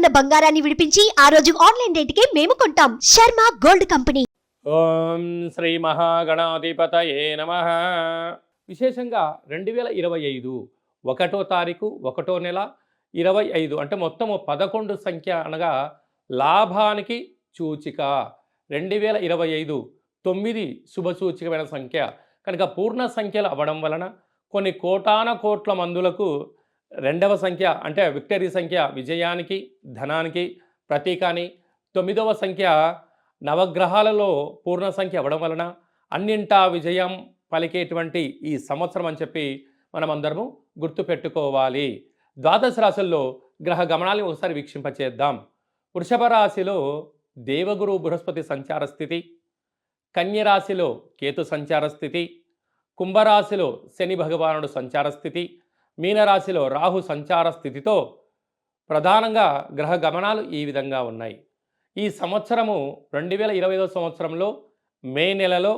ఉన్న బంగారాన్ని విడిపించి ఆ రోజు ఆన్లైన్ రేటుకే మేము కొంటాం. Sharma gold company. ఓం శ్రీ మహాగణాధిపతయే నమః. విశేషంగా 2025 1వ తారీఖు 1వ నెల 25 అంటే మొత్తము 11 సంఖ్య అనగా లాభానికి సూచిక. 2025 9 శుభసూచికమైన సంఖ్య కనుక పూర్ణ సంఖ్యలు అవ్వడం వలన కొన్ని కోటాన కోట్ల మందులకు రెండవ సంఖ్య అంటే విక్టరీ సంఖ్య విజయానికి ధనానికి ప్రతీక అని, 9వ సంఖ్య నవగ్రహాలలో పూర్ణ సంఖ్య అవ్వడం వలన అన్నింటా విజయం పలికేటువంటి ఈ సంవత్సరం అని చెప్పి మనమందరము గుర్తుపెట్టుకోవాలి. ద్వాదశ రాశుల్లో గ్రహ గమనాలను ఒకసారి వీక్షింపచేద్దాం. వృషభ రాశిలో దేవగురు బృహస్పతి సంచార స్థితి, కన్యరాశిలో కేతు సంచార స్థితి, కుంభరాశిలో శని భగవానుడు సంచార స్థితి, మీనరాశిలో రాహు సంచార స్థితితో ప్రధానంగా గ్రహ గమనాలు ఈ విధంగా ఉన్నాయి. ఈ సంవత్సరము 2025 సంవత్సరంలో మే నెలలో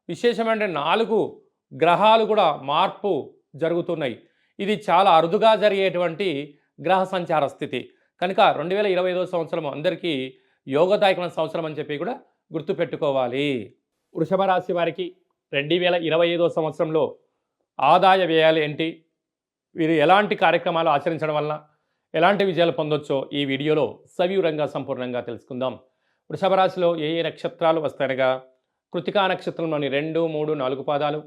విశేషమైన 4 గ్రహాలు కూడా మార్పు జరుగుతున్నాయి. ఇది చాలా అరుదుగా జరిగేటువంటి గ్రహ సంచార స్థితి కనుక 2025 సంవత్సరం అందరికీ యోగదాయకమైన సంవత్సరం అని చెప్పి కూడా గుర్తుపెట్టుకోవాలి. వృషభ రాశి వారికి 2025 సంవత్సరంలో ఆదాయ వ్యయాలు ఏంటి, వీరు ఎలాంటి కార్యక్రమాలు ఆచరించడం వల్ల ఎలాంటి విజయాలు పొందొచ్చో ఈ వీడియోలో సవివరంగా సంపూర్ణంగా తెలుసుకుందాం. వృషభ రాశిలో ఏ ఏ నక్షత్రాలు వస్తాయనగా కృతికా నక్షత్రంలోని 2, 3, 4 పాదాలు,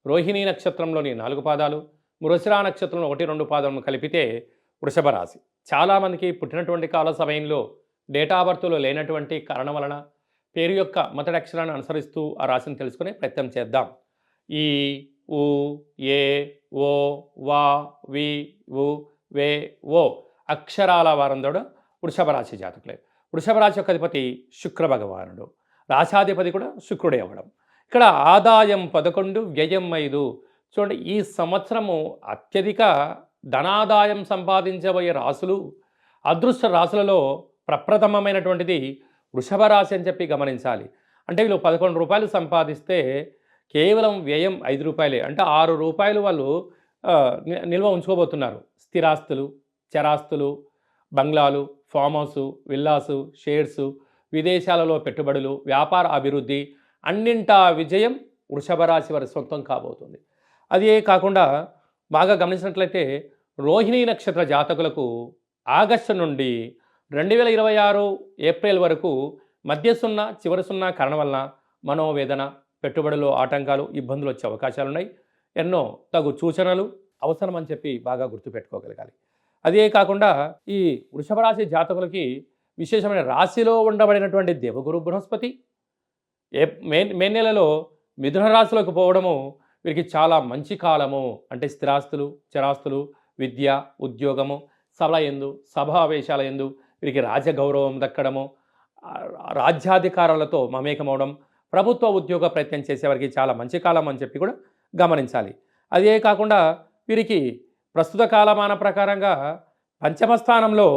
రోహిణీ నక్షత్రంలోని 4 పాదాలు, మృగశిర నక్షత్రంలో 1, 2 పాదాలను కలిపితే వృషభ రాశి. చాలామందికి పుట్టినటువంటి కాల సమయంలో డేటా బర్త్లో లేనటువంటి కారణం వలన పేరు యొక్క మొదటి అక్షరాన్ని అనుసరిస్తూ ఆ రాశిని తెలుసుకునే ప్రయత్నం చేద్దాం. ఈ, ఉ, ఏ, ఓ, వా, వి, ఉ, వే, ఓ అక్షరాల వారందరూ వృషభ రాశి జాతకులే. వృషభ రాశి యొక్క అధిపతి శుక్ర భగవానుడు, రాశాధిపతి కూడా శుక్రుడే అవ్వడం. ఇక్కడ ఆదాయం 11, వ్యయం 5. చూడండి, ఈ సంవత్సరము అత్యధిక ధనాదాయం సంపాదించబోయే రాశులు, అదృష్ట రాశులలో ప్రప్రథమమైనటువంటిది వృషభ రాశి అని చెప్పి గమనించాలి. అంటే వీళ్ళు 11 రూపాయలు సంపాదిస్తే కేవలం వ్యయం 5 రూపాయలే. అంటే 6 రూపాయలు వాళ్ళు నిల్వ ఉంచుకోబోతున్నారు. స్థిరాస్తులు, చరాస్తులు, బంగ్లాలు, ఫామ్ హౌస్, విల్లాసు, షేర్సు, విదేశాలలో పెట్టుబడులు, వ్యాపార అభివృద్ధి అన్నింటా విజయం వృషభ రాశి వారి సొంతం కాబోతుంది. అదే కాకుండా బాగా గమనించినట్లయితే రోహిణీ నక్షత్ర జాతకులకు ఆగస్టు నుండి 2026 ఏప్రిల్ వరకు మధ్య 0, చివరి 0 కారణం వలన మనోవేదన, పెట్టుబడిలో ఆటంకాలు, ఇబ్బందులు వచ్చే అవకాశాలు ఉన్నాయి. ఎన్నో తగు సూచనలు అవసరం అని చెప్పి బాగా గుర్తుపెట్టుకోగలగాలి. అదే కాకుండా ఈ వృషభ రాశి జాతకులకి విశేషమైన రాశిలో ఉండబడినటువంటి దేవగురు బృహస్పతి మే నెలలో మిథున రాశిలోకి పోవడము వీరికి చాలా మంచి కాలము. అంటే స్థిరాస్తులు, చరాస్తులు, విద్య, ఉద్యోగము, సభల యందు, సభావేశాల యందు వీరికి రాజగౌరవం దక్కడము, రాజ్యాధికారులతో మమేకమవడం, ప్రభుత్వ ఉద్యోగ ప్రయత్నం చేసేవారికి చాలా మంచి కాలం అని చెప్పి కూడా గమనించాలి. అదే కాకుండా వీరికి ప్రస్తుత కాలమాన ప్రకారంగా పంచమ స్థానంలో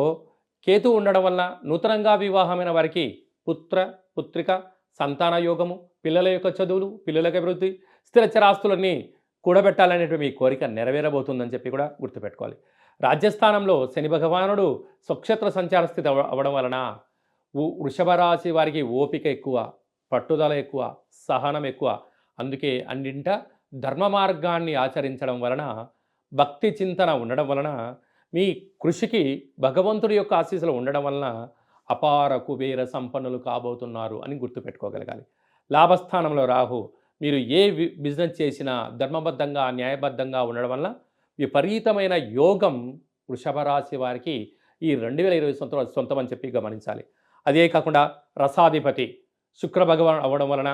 కేతు ఉండడం వల్ల నూతనంగా వివాహమైన వారికి పుత్ర, పుత్రిక, సంతాన యోగము, పిల్లల యొక్క చదువులు, పిల్లలకు అభివృద్ధి, స్థిర చరాస్తులన్నీ కూడబెట్టాలనేటువంటి మీ కోరిక నెరవేరబోతుందని చెప్పి కూడా గుర్తుపెట్టుకోవాలి. రాజ్యస్థానంలో శని భగవానుడు స్వక్షేత్ర సంచార స్థితి అవ్వడం వలన వృషభ రాశి వారికి ఓపిక ఎక్కువ, పట్టుదల ఎక్కువ, సహనం ఎక్కువ. అందుకే అన్నింట ధర్మ మార్గాన్ని ఆచరించడం వలన, భక్తి చింతన ఉండడం వలన, మీ కృషికి భగవంతుడి యొక్క ఆశీస్సులు ఉండడం వలన అపార కుబేర సంపన్నులు కాబోతున్నారు అని గుర్తుపెట్టుకోగలగాలి. లాభస్థానంలో రాహు, మీరు ఏ బిజినెస్ చేసినా ధర్మబద్ధంగా, న్యాయబద్ధంగా ఉండడం వల్ల విపరీతమైన యోగం వృషభ రాశి వారికి ఈ 2020 సొంతం అని చెప్పి గమనించాలి. అదే కాకుండా రసాధిపతి శుక్ర భగవాన్ అవ్వడం వలన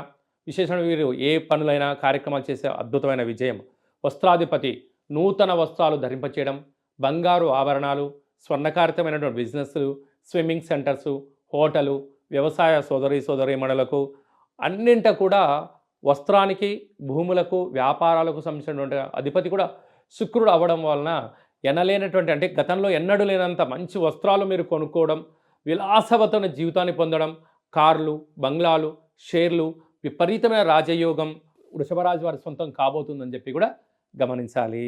విశేషంగా వీరు ఏ పనులైనా కార్యక్రమాలు చేసే అద్భుతమైన విజయం. వస్త్రాధిపతి నూతన వస్త్రాలు ధరింపచేయడం, బంగారు ఆభరణాలు, స్వర్ణకారితమైనటువంటి బిజినెస్లు, స్విమ్మింగ్ సెంటర్సు, హోటలు, వ్యవసాయ సోదరీమణులకు అన్నింట కూడా వస్త్రానికి, భూములకు, వ్యాపారాలకు సంబంధించినటువంటి అధిపతి కూడా శుక్రుడు అవ్వడం వలన ఎనలేనటువంటి, అంటే గతంలో ఎన్నడూ లేనంత మంచి వస్త్రాలు మీరు కొనుక్కోవడం, విలాసవతమైన జీవితాన్ని పొందడం, కార్లు, బంగ్లాలు, షేర్లు, విపరీతమైన రాజయోగం వృషభ రాశి వారి సొంతం కాబోతుందని చెప్పి కూడా గమనించాలి.